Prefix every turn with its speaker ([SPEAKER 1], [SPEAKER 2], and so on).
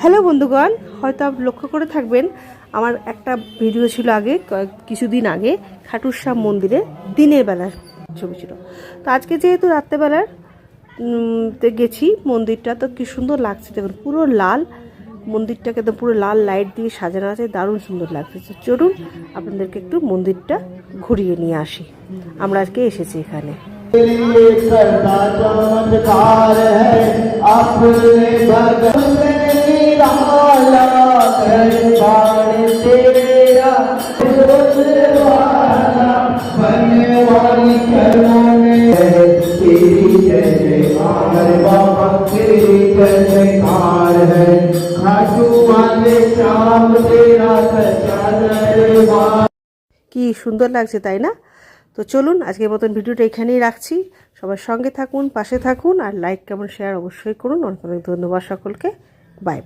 [SPEAKER 1] Hello বন্ধুগণ, হয়তো আপনি লক্ষ্য করে থাকবেন আমার একটা ভিডিও ছিল আগে, কিছুদিন আগে খাটুর শ্যাম মন্দিরে দিনের বেলার ছবি ছিল। তো আজকে যেহেতু রাত্রেবেলার তে গেছি, মন্দিরটা তো কি সুন্দর লাগছে দেখুন, পুরো লাল মন্দিরটাকে তো পুরো লাল লাইট দিয়ে সাজানো আছে, দারুণ সুন্দর লাগছে। চলুন আপনাদেরকে একটু মন্দিরটা ঘুরিয়ে নিয়ে আসি। আমরা আজকে এসেছি এখানে। কি সুন্দর লাগছে তাই না? তো চলুন আজকের মতন ভিডিওটা এখানেই রাখছি। সবার সঙ্গে থাকুন, পাশে থাকুন, আর লাইক কমেন্ট শেয়ার অবশ্যই করুন। অনেক অনেক ধন্যবাদ সকলকে। Bye bye.